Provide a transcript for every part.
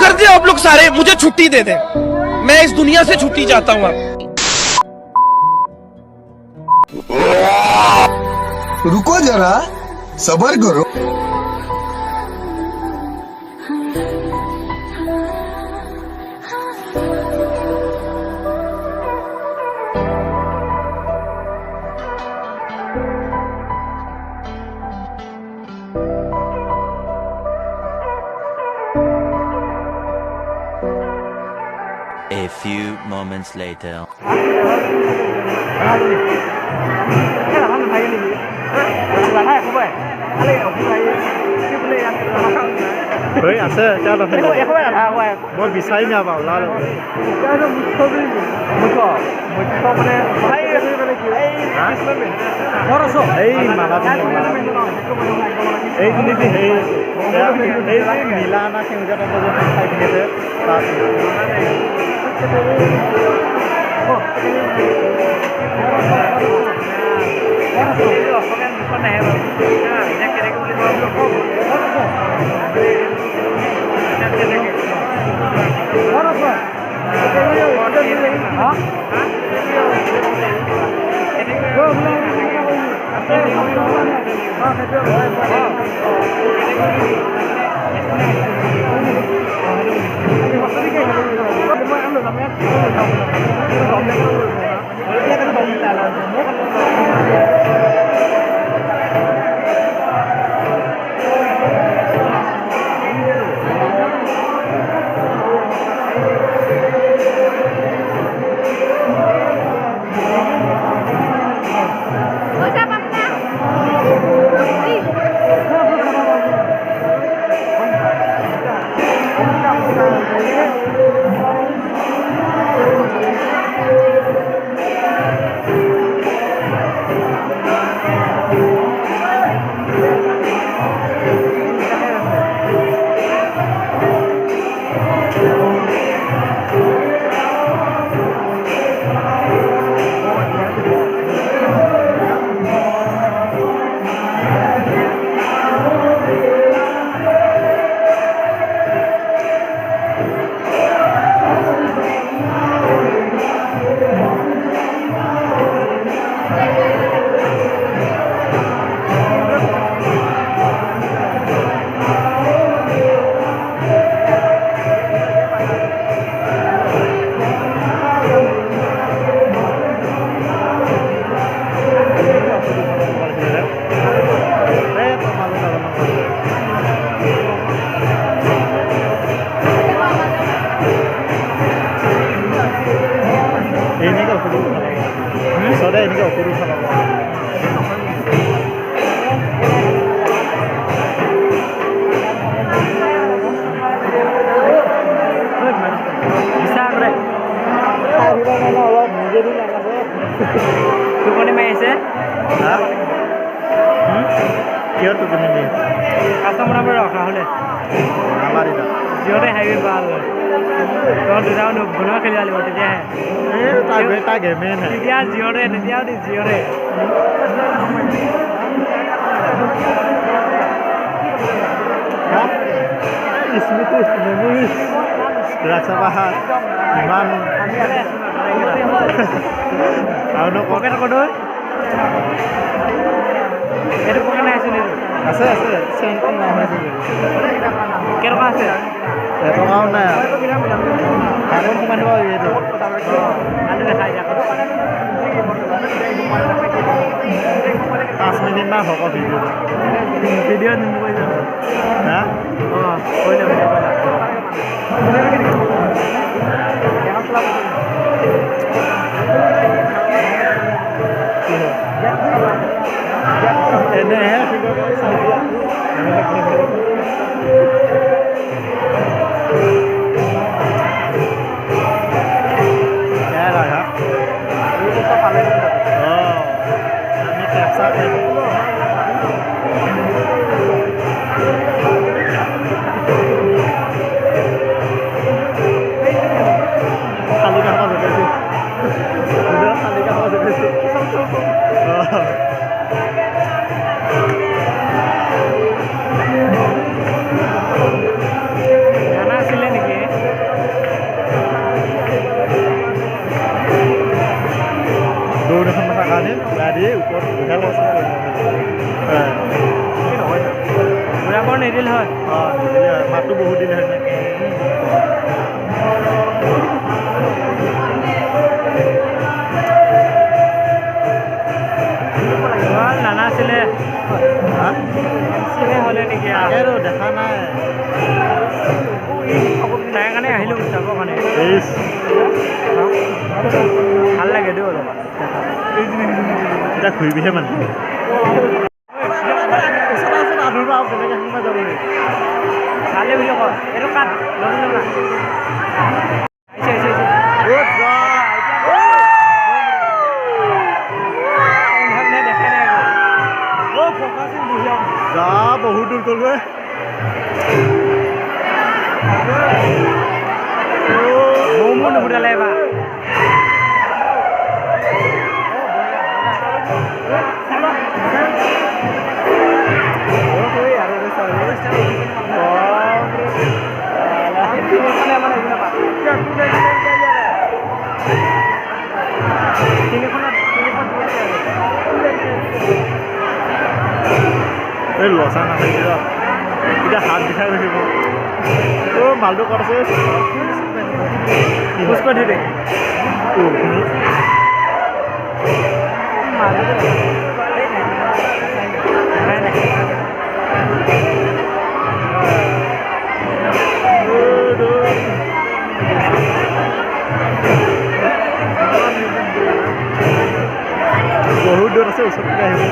कर दिया आप लोग सारे मुझे छुट्टी दे दे मैं इस दुनिया से छुट्टी चाहता हूँ रुको जरा सबर करो A few moments later. আছে মই বিচাৰি নাপাওঁ এই মালা এই নীলা না সেউজীয়া তন্ত্ৰ ঠাই কিনিছে তাত টোপনি মাৰি আছে কিয় টোপনি দিয়ে কাষ্টমাৰৰ পৰা ৰখা হ'লে জিঅ'তে হাইৱে ভাল তহঁত দুটাও বনোৱা খেলি লাগিব তেতিয়াহে তেতিয়া জিঅ'তে তেতিয়াও জিঅ'তে স্মৃতি মেমৰিজ ৰাজবাহাৰ ইমান আৰু পকেট ক'তো এইটো পকেট নাই আছিল আছে চেণ্টন নহয় কেইটকা আছে এটকাও নাই কাগজ কিমান দিব এইটো দেখাই দিয়া 5 মিনিটমান হ'ব ভিডিঅ' কৈ যাম হা অঁ কৈ যাম এনেহে হয় মাতটো বহুত দিন হয় নানা আছিলে হ'লে নেকি আৰু দেখা নাই তাই কাৰণে আহিলোঁ চাবৰ কাৰণে ভাল লাগে দেই অলপ এতিয়া ঘূৰিবিহে মানে ভালে বুলি কয় এইটো কাট ল'ব না যা বহুত দূৰ গ'লগৈ মোৰ নুফুটালে এবাৰ এই লচা নাথাকিব এতিয়া হাত বিষাই থাকিব মালটো ক'ত আছে খোজ কৰি দে বহুত দূৰ আছে ওচৰতে আহিব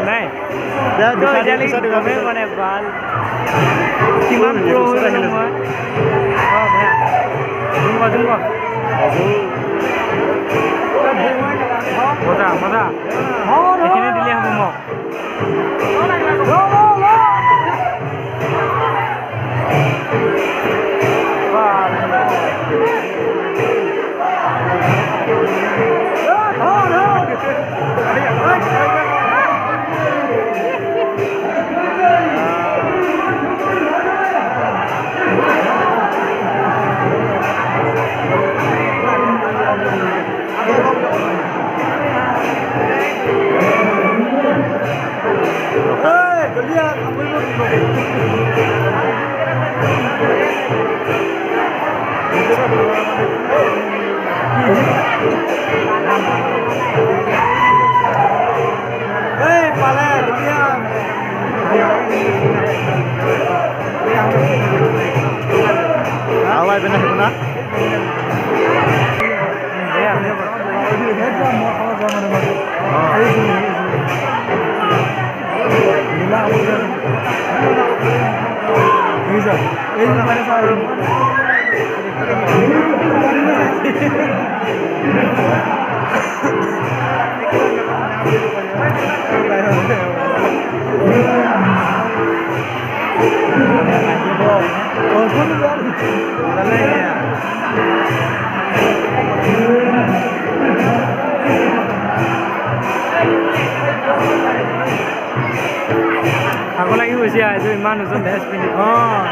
নাই এতিয়ালৈকে গমেই মানে ভাল কিমান পুৰ আহিলে মই মজা মজা এইখিনি দিলে হ'ব মোক awal benar benar খাব লাগি গৈছে আজি ইমান ওজন ড্ৰেছ পিন্ধি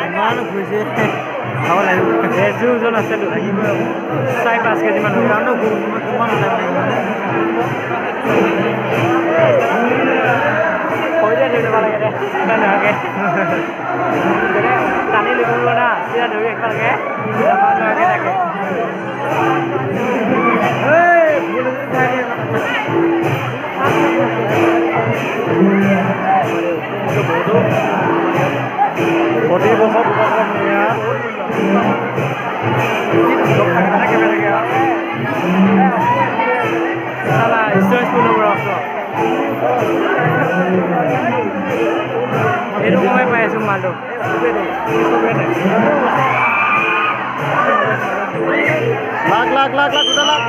ইমান ঘূৰিছে খাব লাগিব ড্ৰেছযোৰ ওজন আছেতো লাগিবই 4-5 কেজিমান হ'ব কিমান লাগে দে টানি লিখিব না তেতিয়া ধৰি ৰাখিব লাগে থাকে প্ৰতি বছৰ এইটো কমাই পাই আছো মালটো লাখ লাখ লাখ লাখ 2 লাখ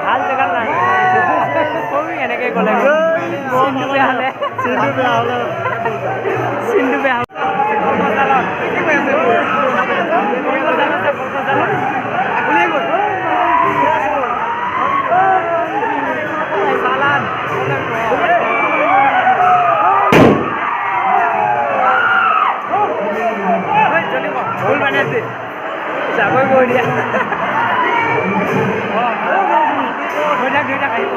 ভাল জেগাত নাই এনেকে গ'লে চিনটো বেয়া হ'লে চিনটো বেয়া হ'লে ভুল বানাইছে যাবই গৈ দিয়া দুইটা খাইব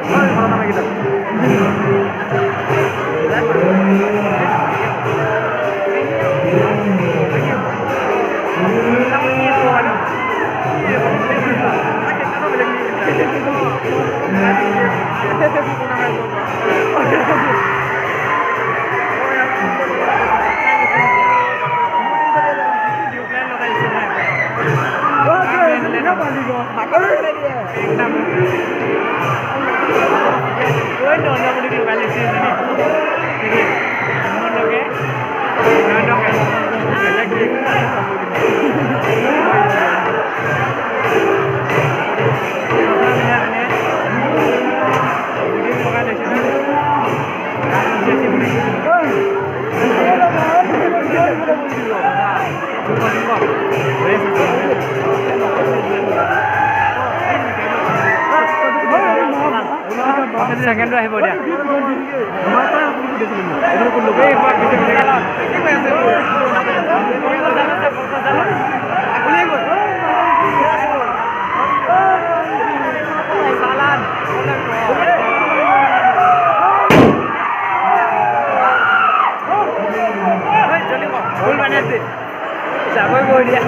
Oh, Gue nonton di kali sini. Jadi nonton ke, nonton ke. Lagi. Second আহিব দিয়া ফুল বানাইছে যাবই গৈ দিয়া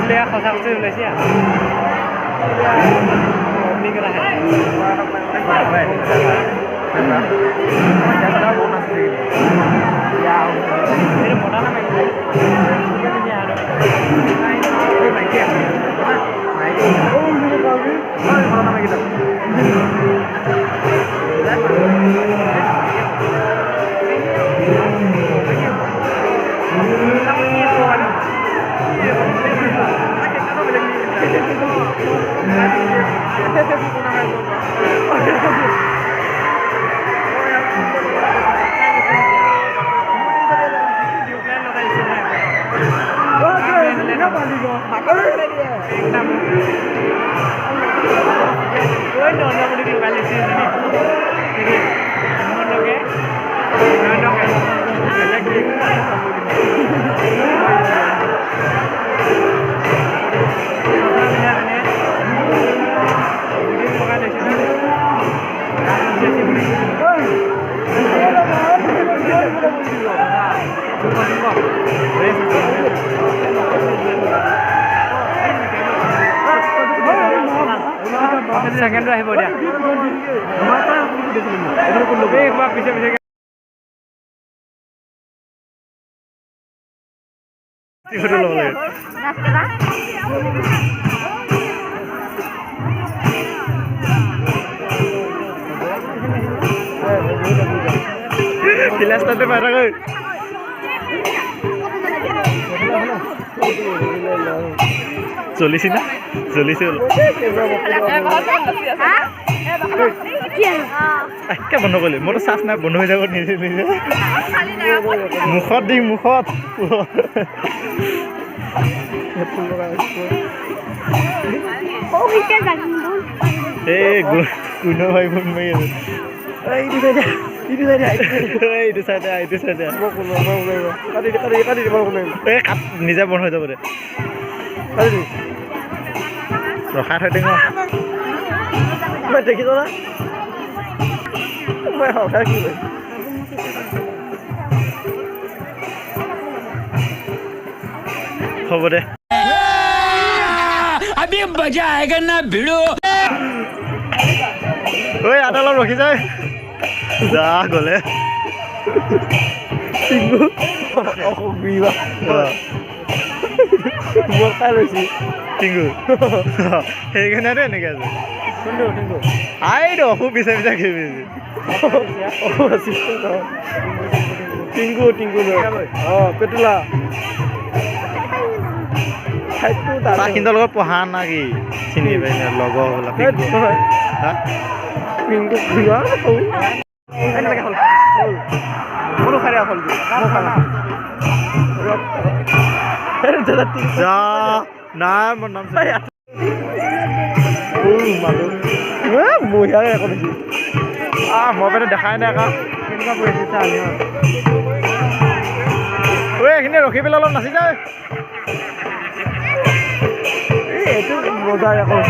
বুলিয়া সঁচা কথা ওলাইছে অগ্নি কৰা মতা সেকেন্ড আহিব দিয়া পিছে পিছে Pilastate para kau. Solusi na? Solusi. Kya bano kole? Moro sas na bano hoy jago nije nije. Mukhot di mukhot. Oh, kita jangan. Kuno bhai bun mai. Itu saja. Itu saja. Kadi kat nije bon hoy jabo de. Kadi. Rakha thai deng. Mai dekhi to na. Mai hau khai ki. Hobo de. अभी मजा आएगा ना भिड़ो ओए आधा लोग रखी जाए जा गले Tingu aku biwa buat kali sih Tingu हे kan ada nih guys Tingu ayo aku bisa gini oh sih Tingu oh petula tak kintal kau pohan lagi sini banyak logo lah minggu dua tahu ini lagi hol mulu karya hol ja nah menam saya malu muya ya kau ni mau pernah dekai ni kak ini kau boleh cerita ni weh ini roki belalom nasi jai itu moga ya kau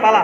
পালা